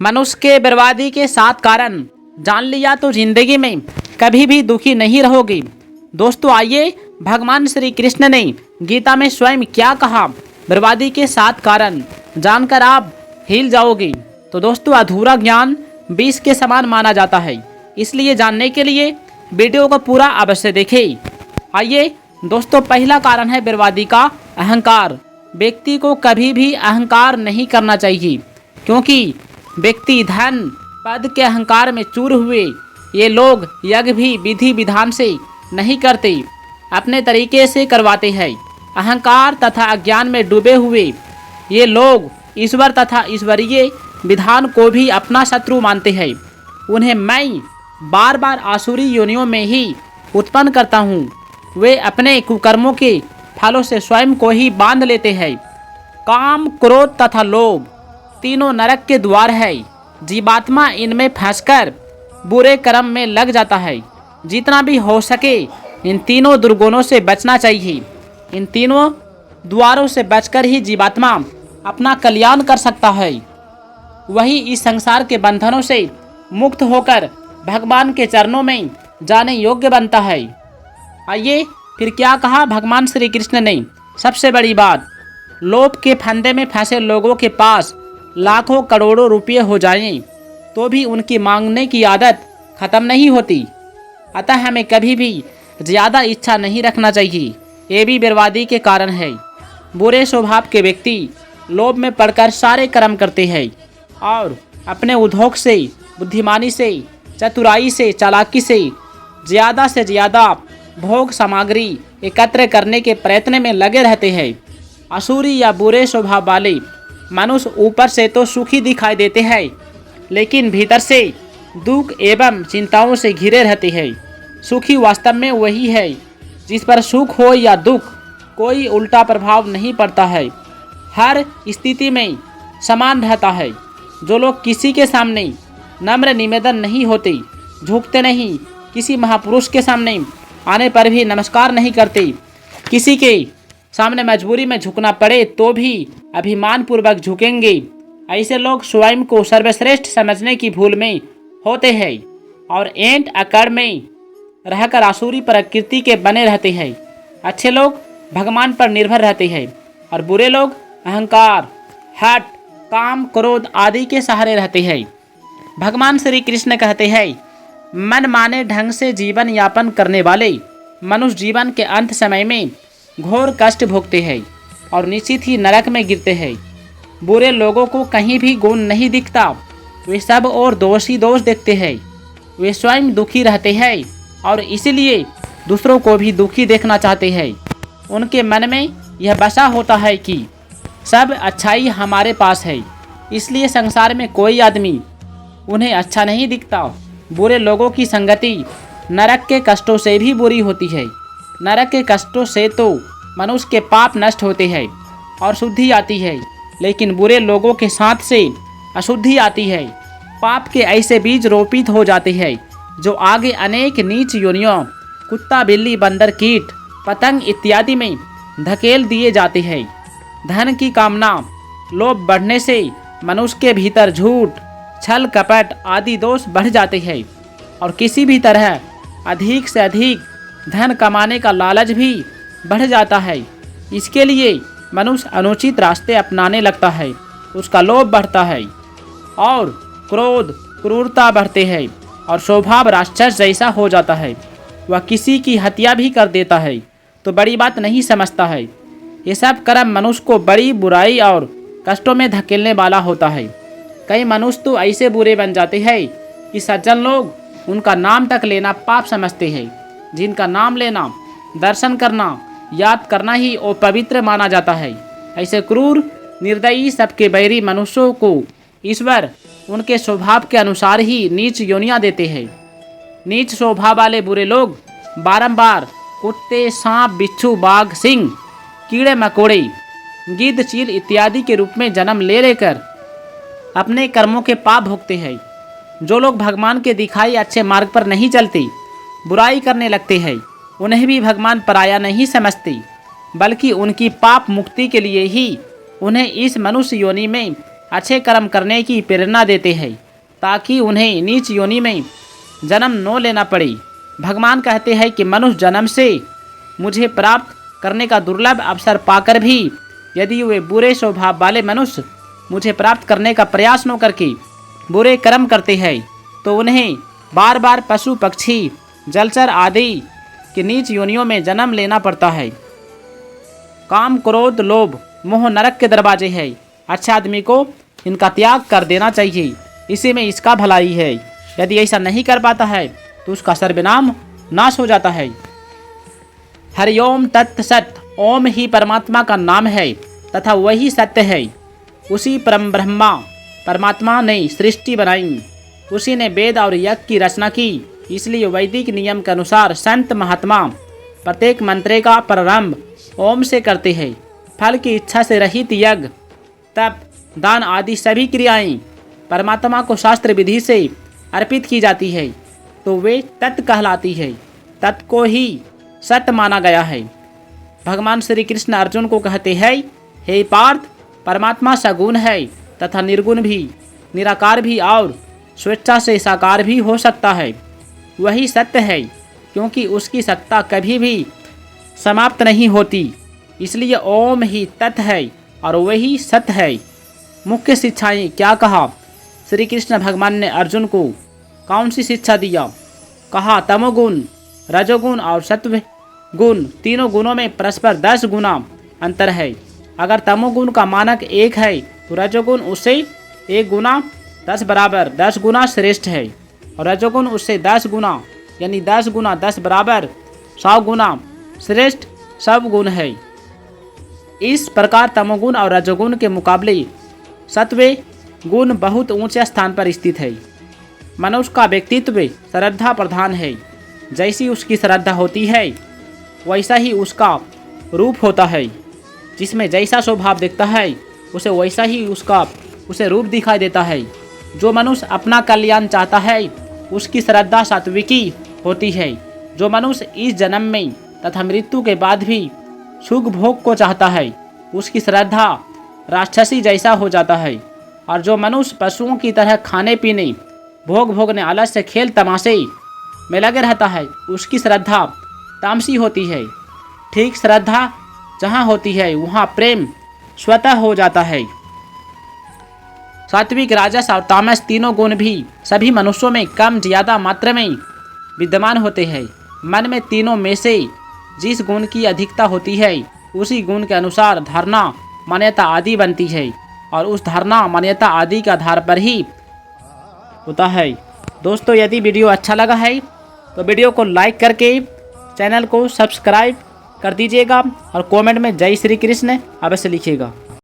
मनुष्य के बर्बादी के 7 कारण जान लिया तो जिंदगी में कभी भी दुखी नहीं रहोगे। दोस्तों आइए भगवान श्री कृष्ण ने गीता में स्वयं क्या कहा, बर्बादी के 7 कारण जानकर आप हिल जाओगे। तो दोस्तों अधूरा ज्ञान विष के समान माना जाता है, इसलिए जानने के लिए वीडियो को पूरा अवश्य देखें। आइए दोस्तों, पहला कारण है बर्बादी का अहंकार। व्यक्ति को कभी भी अहंकार नहीं करना चाहिए, क्योंकि व्यक्ति धन पद के अहंकार में चूर हुए ये लोग यज्ञ भी विधि विधान से नहीं करते, अपने तरीके से करवाते हैं। अहंकार तथा अज्ञान में डूबे हुए ये लोग ईश्वर तथा ईश्वरीय विधान को भी अपना शत्रु मानते हैं। उन्हें मैं बार बार आसुरी योनियों में ही उत्पन्न करता हूँ। वे अपने कुकर्मों के फलों से स्वयं को ही बांध लेते हैं। काम, क्रोध तथा लोभ तीनों नरक के द्वार है। जीवात्मा इनमें फंसकर बुरे कर्म में लग जाता है। जितना भी हो सके इन तीनों दुर्गुणों से बचना चाहिए। इन तीनों द्वारों से बचकर ही जीवात्मा अपना कल्याण कर सकता है। वही इस संसार के बंधनों से मुक्त होकर भगवान के चरणों में जाने योग्य बनता है। आइए फिर क्या कहा भगवान श्री कृष्ण ने। सबसे बड़ी बात, लोभ के फंदे में फंसे लोगों के पास लाखों करोड़ों रुपये हो जाएं तो भी उनकी मांगने की आदत खत्म नहीं होती। अतः हमें कभी भी ज़्यादा इच्छा नहीं रखना चाहिए, ये भी बर्बादी के कारण है। बुरे स्वभाव के व्यक्ति लोभ में पड़कर सारे कर्म करते हैं और अपने उद्योग से, बुद्धिमानी से, चतुराई से, चालाकी से ज़्यादा भोग सामग्री एकत्र करने के प्रयत्न में लगे रहते हैं। असुरी या बुरे स्वभाव वाले मनुष्य ऊपर से तो सुखी दिखाई देते हैं, लेकिन भीतर से दुख एवं चिंताओं से घिरे रहते हैं। सुखी वास्तव में वही है जिस पर सुख हो या दुख कोई उल्टा प्रभाव नहीं पड़ता है, हर स्थिति में समान रहता है। जो लोग किसी के सामने नम्र निवेदन नहीं होते, झुकते नहीं, किसी महापुरुष के सामने आने पर भी नमस्कार नहीं करते, किसी के सामने मजबूरी में झुकना पड़े तो भी अभिमान पूर्वक झुकेंगे, ऐसे लोग स्वयं को सर्वश्रेष्ठ समझने की भूल में होते हैं और एंट अकड़ में रहकर आसुरी प्रकृति के बने रहते हैं। अच्छे लोग भगवान पर निर्भर रहते हैं और बुरे लोग अहंकार, हठ, काम, क्रोध आदि के सहारे रहते हैं। भगवान श्री कृष्ण कहते हैं, मन माने ढंग से जीवन यापन करने वाले मनुष्य जीवन के अंत समय में घोर कष्ट भोगते हैं और निश्चित ही नरक में गिरते हैं। बुरे लोगों को कहीं भी गुण नहीं दिखता, वे सब और दोष ही दोष देखते हैं। वे स्वयं दुखी रहते हैं और इसीलिए दूसरों को भी दुखी देखना चाहते हैं। उनके मन में यह बसा होता है कि सब अच्छाई हमारे पास है, इसलिए संसार में कोई आदमी उन्हें अच्छा नहीं दिखता। बुरे लोगों की संगति नरक के कष्टों से भी बुरी होती है। नरक के कष्टों से तो मनुष्य के पाप नष्ट होते हैं और शुद्धि आती है, लेकिन बुरे लोगों के साथ से अशुद्धि आती है। पाप के ऐसे बीज रोपित हो जाते हैं जो आगे अनेक नीच योनियों, कुत्ता, बिल्ली, बंदर, कीट, पतंग इत्यादि में धकेल दिए जाते हैं। धन की कामना, लोभ बढ़ने से मनुष्य के भीतर झूठ, छल, कपट आदि दोष बढ़ जाते हैं और किसी भी तरह अधिक से अधिक धन कमाने का लालच भी बढ़ जाता है। इसके लिए मनुष्य अनुचित रास्ते अपनाने लगता है, उसका लोभ बढ़ता है और क्रोध, क्रूरता बढ़ते हैं और स्वभाव राक्षस जैसा हो जाता है। वह किसी की हत्या भी कर देता है तो बड़ी बात नहीं समझता है। ये सब कर्म मनुष्य को बड़ी बुराई और कष्टों में धकेलने वाला होता है। कई मनुष्य तो ऐसे बुरे बन जाते हैं कि सज्जन लोग उनका नाम तक लेना पाप समझते हैं। जिनका नाम लेना, दर्शन करना, याद करना ही अपवित्र माना जाता है। ऐसे क्रूर, निर्दयी, सबके बैरी मनुष्यों को ईश्वर उनके स्वभाव के अनुसार ही नीच योनियां देते हैं। नीच स्वभाव वाले बुरे लोग बारंबार कुत्ते, सांप, बिच्छू, बाघ, सिंह, कीड़े मकोड़े, गिद्ध, चील इत्यादि के रूप में जन्म ले लेकर अपने कर्मों के पाप भोगते हैं। जो लोग भगवान के दिखाई अच्छे मार्ग पर नहीं चलते, बुराई करने लगते हैं, उन्हें भी भगवान पराया नहीं समझते, बल्कि उनकी पाप मुक्ति के लिए ही उन्हें इस मनुष्य योनि में अच्छे कर्म करने की प्रेरणा देते हैं ताकि उन्हें नीच योनि में जन्म न लेना पड़े। भगवान कहते हैं कि मनुष्य जन्म से मुझे प्राप्त करने का दुर्लभ अवसर पाकर भी यदि वे बुरे स्वभाव वाले मनुष्य मुझे प्राप्त करने का प्रयास न करके बुरे कर्म करते हैं तो उन्हें बार बार पशु पक्षी जलचर आदि की नीच योनियों में जन्म लेना पड़ता है। काम क्रोध लोभ मोह नरक के दरवाजे हैं। अच्छे आदमी को इनका त्याग कर देना चाहिए, इसी में इसका भलाई है। यदि ऐसा नहीं कर पाता है तो उसका सर्वनाम नाश हो जाता है। हरिओम तत् सत। ओम ही परमात्मा का नाम है तथा वही सत्य है। उसी परम ब्रह्मा परमात्मा ने सृष्टि बनाई, उसी ने वेद और यज्ञ की रचना की। इसलिए वैदिक नियम के अनुसार संत महात्मा प्रत्येक मंत्र का प्रारंभ ओम से करते हैं। फल की इच्छा से रहित यज्ञ तप दान आदि सभी क्रियाएं परमात्मा को शास्त्र विधि से अर्पित की जाती है तो वे तत् कहलाती है। तत् को ही सत्य माना गया है। भगवान श्री कृष्ण अर्जुन को कहते हैं, हे पार्थ, परमात्मा सगुण है तथा निर्गुण भी, निराकार भी और स्वेच्छा से साकार भी हो सकता है। वही सत्य है क्योंकि उसकी सत्ता कभी भी समाप्त नहीं होती। इसलिए ओम ही तत् है और वही सत्य है। मुख्य शिक्षाएं क्या कहा? श्री कृष्ण भगवान ने अर्जुन को कौन सी शिक्षा दिया? कहा तमोगुण रजोगुण और सत्व गुण तीनों गुणों में परस्पर 10 गुना अंतर है। अगर तमोगुण का मानक 1 है तो रजोगुण उससे 1 गुना 10 बराबर 10 गुना श्रेष्ठ है और रजोगुण उससे 10 गुना यानी 10 गुना 10 बराबर 100 गुना श्रेष्ठ सब गुण है। इस प्रकार तमोगुण और रजोगुण के मुकाबले सत्व गुण बहुत ऊंचे स्थान पर स्थित है। मनुष्य का व्यक्तित्व श्रद्धा प्रधान है। जैसी उसकी श्रद्धा होती है वैसा ही उसका रूप होता है। जिसमें जैसा स्वभाव दिखता है उसे वैसा ही उसे रूप दिखाई देता है। जो मनुष्य अपना कल्याण चाहता है उसकी श्रद्धा सात्विकी होती है। जो मनुष्य इस जन्म में तथा मृत्यु के बाद भी सुख भोग को चाहता है उसकी श्रद्धा राक्षसी जैसा हो जाता है। और जो मनुष्य पशुओं की तरह खाने पीने भोग भोगने आलस्य खेल तमाशे में लगे रहता है उसकी श्रद्धा तामसी होती है। ठीक श्रद्धा जहाँ होती है वहाँ प्रेम स्वतः हो जाता है। सात्विक राजस और तामस तीनों गुण भी सभी मनुष्यों में कम ज्यादा मात्रा में विद्यमान होते हैं। मन में तीनों में से जिस गुण की अधिकता होती है उसी गुण के अनुसार धारणा मान्यता आदि बनती है और उस धारणा मान्यता आदि के आधार पर ही होता है। दोस्तों, यदि वीडियो अच्छा लगा है तो वीडियो को लाइक करके चैनल को सब्सक्राइब कर दीजिएगा और कमेंट में जय श्री कृष्ण अवश्य लिखिएगा।